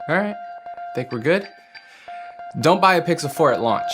All right, think we're good? Don't buy a Pixel 4 at launch.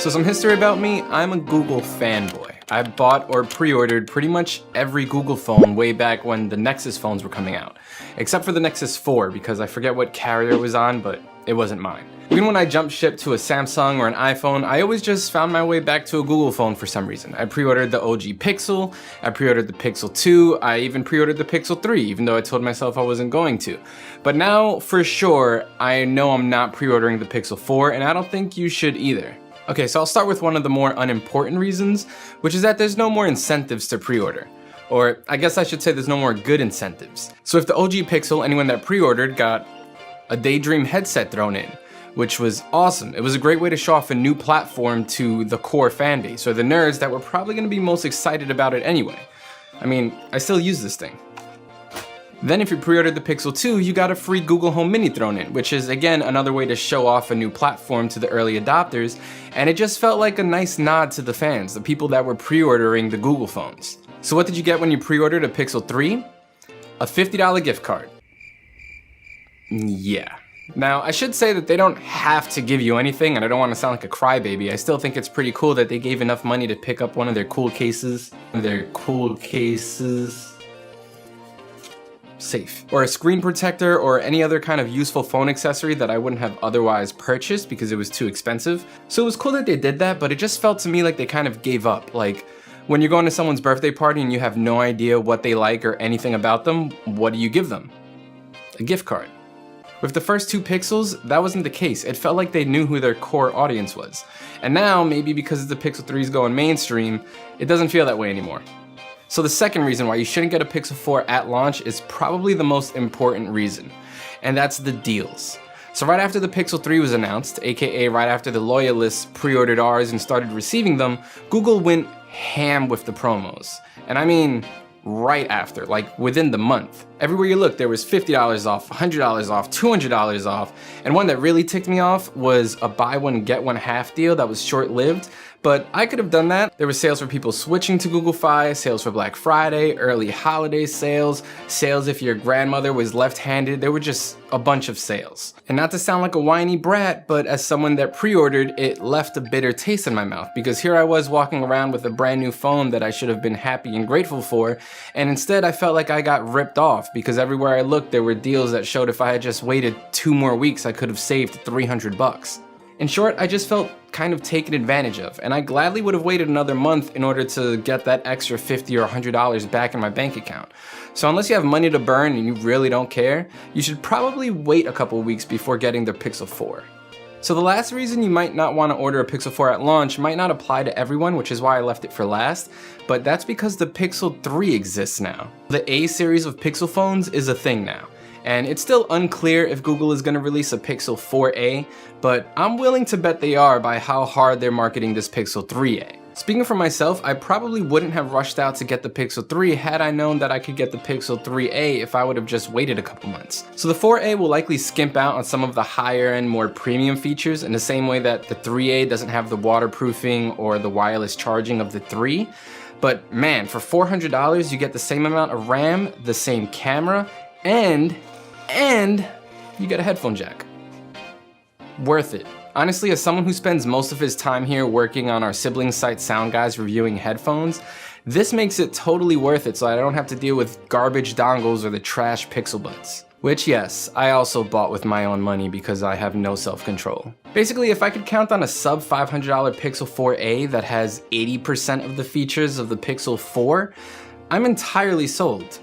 So some history about me, I'm a Google fanboy. I bought or pre-ordered pretty much every Google phone way back when the Nexus phones were coming out. Except for the Nexus 4 because I forget what carrier it was on, but it wasn't mine. Even when I jumped ship to a Samsung or an iPhone, I always just found my way back to a Google phone for some reason. I pre-ordered the OG Pixel, I pre-ordered the Pixel 2, I even pre-ordered the Pixel 3, even though I told myself I wasn't going to. But now, for sure, I know I'm not pre-ordering the Pixel 4, and I don't think you should either. Okay, so I'll start with one of the more unimportant reasons, which is that there's no more incentives to pre-order. Or I guess I should say there's no more good incentives. So if the OG Pixel, anyone that pre-ordered got a Daydream headset thrown in, which was awesome. It was a great way to show off a new platform to the core fan base, or the nerds that were probably gonna be most excited about it anyway. I mean, I still use this thing. Then if you pre-ordered the Pixel 2, you got a free Google Home Mini thrown in, which is again another way to show off a new platform to the early adopters, and it just felt like a nice nod to the fans, the people that were pre-ordering the Google phones. So what did you get when you pre-ordered a Pixel 3? A $50 gift card. Yeah. Now, I should say that they don't have to give you anything, and I don't want to sound like a crybaby. I still think it's pretty cool that they gave enough money to pick up one of their cool cases. Safe. Or a screen protector, or any other kind of useful phone accessory that I wouldn't have otherwise purchased because it was too expensive. So it was cool that they did that, but it just felt to me like they kind of gave up. Like, when you're going to someone's birthday party and you have no idea what they like or anything about them, what do you give them? A gift card. With the first two Pixels, that wasn't the case. It felt like they knew who their core audience was. And now, maybe because the Pixel 3 is going mainstream, it doesn't feel that way anymore. So the second reason why you shouldn't get a Pixel 4 at launch is probably the most important reason, and that's the deals. So right after the Pixel 3 was announced, aka right after the loyalists pre-ordered ours and started receiving them, Google went ham with the promos. And I mean, right after, like within the month. Everywhere you look, there was $50 off, $100 off, $200 off, and one that really ticked me off was a buy one get one half deal that was short-lived, but I could have done that. There were sales for people switching to Google Fi, sales for Black Friday, early holiday sales, sales if your grandmother was left-handed. There were just a bunch of sales. And not to sound like a whiny brat, but as someone that pre-ordered, it left a bitter taste in my mouth because here I was walking around with a brand new phone that I should have been happy and grateful for, and instead I felt like I got ripped off because everywhere I looked there were deals that showed if I had just waited 2 more weeks I could have saved $300. In short, I just felt kind of taken advantage of, and I gladly would have waited another month in order to get that extra $50 or $100 back in my bank account. So unless you have money to burn and you really don't care, you should probably wait a couple weeks before getting the Pixel 4. So the last reason you might not want to order a Pixel 4 at launch might not apply to everyone, which is why I left it for last, but that's because the Pixel 3 exists now. The A series of Pixel phones is a thing now. And it's still unclear if Google is going to release a Pixel 4a, but I'm willing to bet they are by how hard they're marketing this Pixel 3a. Speaking for myself, I probably wouldn't have rushed out to get the Pixel 3 had I known that I could get the Pixel 3a if I would have just waited a couple months. So the 4a will likely skimp out on some of the higher end, more premium features in the same way that the 3a doesn't have the waterproofing or the wireless charging of the 3. But man, for $400 you get the same amount of RAM, the same camera, and you get a headphone jack. Worth it. Honestly, as someone who spends most of his time here working on our sibling site Sound Guys reviewing headphones, this makes it totally worth it so I don't have to deal with garbage dongles or the trash Pixel Buds. Which yes, I also bought with my own money because I have no self-control. Basically, if I could count on a sub $500 Pixel 4a that has 80% of the features of the Pixel 4, I'm entirely sold.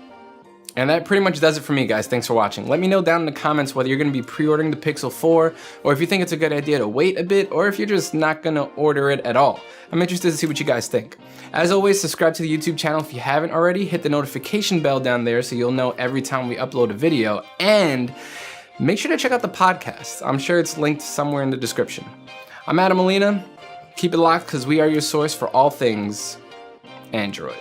And that pretty much does it for me, guys. Thanks for watching. Let me know down in the comments whether you're going to be pre-ordering the Pixel 4, or if you think it's a good idea to wait a bit, or if you're just not going to order it at all. I'm interested to see what you guys think. As always, subscribe to the YouTube channel if you haven't already. Hit the notification bell down there so you'll know every time we upload a video. And make sure to check out the podcast. I'm sure it's linked somewhere in the description. I'm Adam Molina. Keep it locked because we are your source for all things Android.